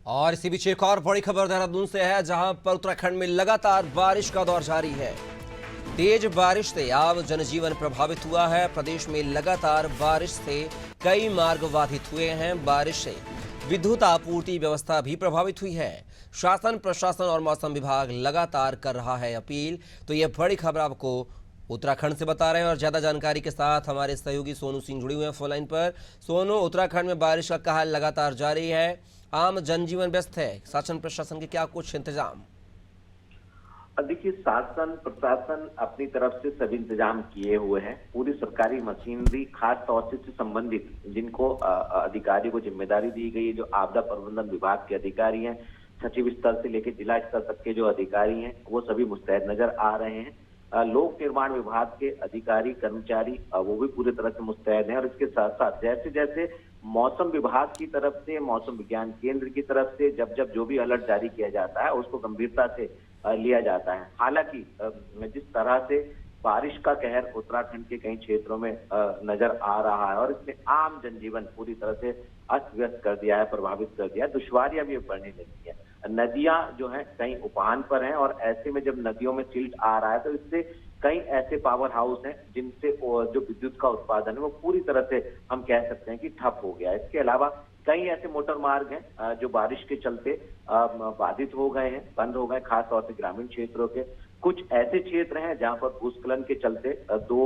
और इसी बीच एक और बड़ी खबर देहरादून से है, जहां पर उत्तराखंड में लगातार बारिश का दौर जारी है। तेज बारिश से आम जनजीवन प्रभावित हुआ है। प्रदेश में लगातार बारिश से कई मार्ग बाधित हुए हैं। बारिश से विद्युत आपूर्ति व्यवस्था भी प्रभावित हुई है। शासन, प्रशासन और मौसम विभाग लगातार कर रहा है अपील। तो यह बड़ी खबर आपको उत्तराखंड से बता रहे हैं और ज्यादा जानकारी के साथ हमारे सहयोगी सोनू सिंह जुड़े हुए हैं फोन लाइन पर। सोनू, उत्तराखंड में बारिश का कहर लगातार जारी है, आम जनजीवन व्यस्त है, शासन प्रशासन के क्या कुछ इंतजाम? देखिए, शासन प्रशासन अपनी तरफ से सभी इंतजाम किए हुए हैं। पूरी सरकारी मशीनरी, खास तौर से संबंधित जिनको अधिकारी को जिम्मेदारी दी गई है, जो आपदा प्रबंधन विभाग के अधिकारी हैं, सचिव स्तर से लेकर जिला स्तर तक के जो अधिकारी हैं, वो सभी मुस्तैद नजर आ रहे हैं। लोक निर्माण विभाग के अधिकारी कर्मचारी वो भी पूरी तरह से मुस्तैद हैं। और इसके साथ साथ जैसे जैसे मौसम विभाग की तरफ से, मौसम विज्ञान केंद्र की तरफ से जब जब जो भी अलर्ट जारी किया जाता है, उसको गंभीरता से लिया जाता है। हालांकि जिस तरह से बारिश का कहर उत्तराखंड के कई क्षेत्रों में नजर आ रहा है और इसने आम जनजीवन पूरी तरह से अस्त व्यस्त कर दिया है, प्रभावित कर दिया है, दुश्वारियां भी बढ़ने लगी है। नदियां जो हैं कहीं उफान पर हैं और ऐसे में जब नदियों में सिल्ट आ रहा है तो इससे कई ऐसे पावर हाउस हैं जिनसे जो विद्युत का उत्पादन है वो पूरी तरह से हम कह सकते हैं कि ठप हो गया है। इसके अलावा कई ऐसे मोटर मार्ग हैं जो बारिश के चलते बाधित हो गए हैं, बंद हो गए, खास तौर से ग्रामीण क्षेत्रों के। कुछ ऐसे क्षेत्र हैं जहां पर भूस्खलन के चलते 2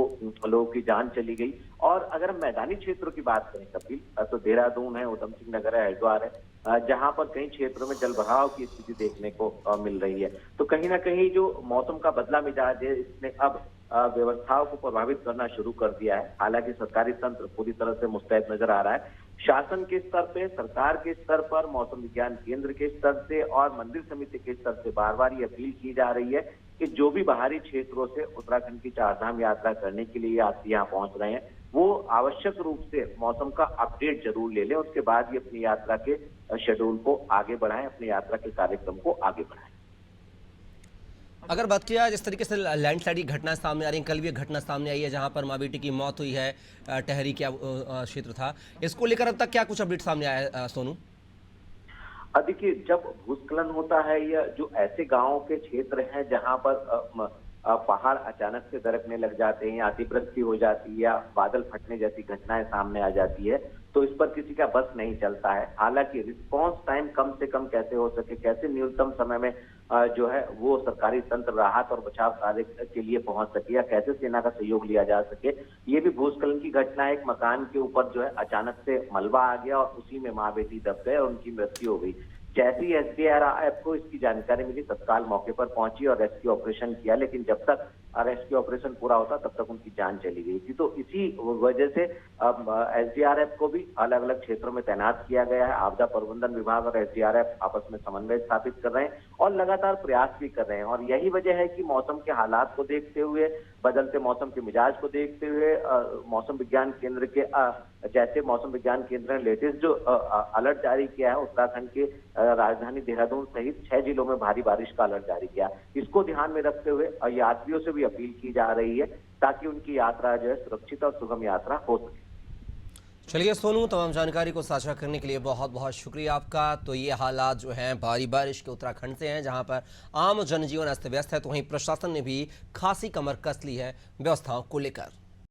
लोगों की जान चली गई। और अगर हम मैदानी क्षेत्रों की बात करें कपिल, तो देहरादून है, उधम सिंह नगर है, हरिद्वार है, जहां पर कई क्षेत्रों में जलभराव की स्थिति देखने को मिल रही है। तो कहीं ना कहीं जो मौसम का बदला मिजाज है, इसने अब व्यवस्थाओं को प्रभावित करना शुरू कर दिया है। हालांकि सरकारी तंत्र पूरी तरह से मुस्तैद नजर आ रहा है। शासन के स्तर पे, सरकार के स्तर पर, मौसम विज्ञान केंद्र के स्तर से और मंदिर समिति के स्तर से बार बार ये अपील की जा रही है कि जो भी बाहरी क्षेत्रों से उत्तराखंड की चारधाम यात्रा करने के लिए यात्री यहाँ पहुंच रहे हैं, वो आवश्यक रूप से मौसम का अपडेट जरूर ले लें। उसके बाद ही अपनी यात्रा के शेड्यूल को आगे बढ़ाएं, अपनी यात्रा के कार्यक्रम को आगे बढ़ाएं। अगर बात किया जिस तरीके से लैंडस्लाइड की घटना सामने आ रही है, कल भी एक घटना सामने आई है जहां पर माँ बेटी की मौत हुई है, टहरी क्या क्षेत्र था, इसको लेकर अब तक क्या कुछ अपडेट सामने आया है सोनू? देखिए, जब भूस्खलन होता है या जो ऐसे गांवों के क्षेत्र हैं जहां पर पहाड़ अचानक से दरकने लग जाते हैं, अतिवृष्टि हो जाती है या बादल फटने जैसी घटनाएं सामने आ जाती है, तो इस पर किसी का बस नहीं चलता है। हालांकि रिस्पांस टाइम कम से कम कैसे हो सके, कैसे न्यूनतम समय में जो है वो सरकारी तंत्र राहत और बचाव कार्य के लिए पहुंच सके या कैसे सेना का सहयोग लिया जा सके, ये भी भूस्खलन की घटना। एक मकान के ऊपर जो है अचानक से मलबा आ गया और उसी में माँ बेटी दब गए और उनकी मृत्यु हो गई। जैसे ही एसडीआरएफ को इसकी जानकारी मिली, तत्काल मौके पर पहुंची और रेस्क्यू ऑपरेशन किया, लेकिन जब तक रेस्क्यू ऑपरेशन पूरा होता तब तक उनकी जान चली गई थी। तो इसी वजह से एसडीआरएफ को भी अलग अलग क्षेत्रों में तैनात किया गया है। आपदा प्रबंधन विभाग और एसडीआरएफ आपस में समन्वय स्थापित कर रहे हैं और लगातार प्रयास भी कर रहे हैं। और यही वजह है कि मौसम के हालात को देखते हुए, बदलते मौसम के मिजाज को देखते हुए, मौसम विज्ञान केंद्र के जैसे मौसम विज्ञान केंद्र ने लेटेस्ट जो अलर्ट जारी किया है, उत्तराखंड के राजधानी देहरादून सहित 6 जिलों में भारी बारिश का अलर्ट जारी किया। इसको ध्यान में रखते हुए यात्रियों से भी अपील की जा रही है ताकि उनकी यात्रा जो है सुरक्षित और सुगम यात्रा हो सके। चलिए सोनू, तमाम जानकारी को साझा करने के लिए बहुत बहुत शुक्रिया आपका। तो ये हालात जो हैं भारी बारिश के उत्तराखंड से हैं, जहां पर आम जनजीवन अस्त व्यस्त है, तो वहीं प्रशासन ने भी खासी कमर कस ली है व्यवस्थाओं को लेकर।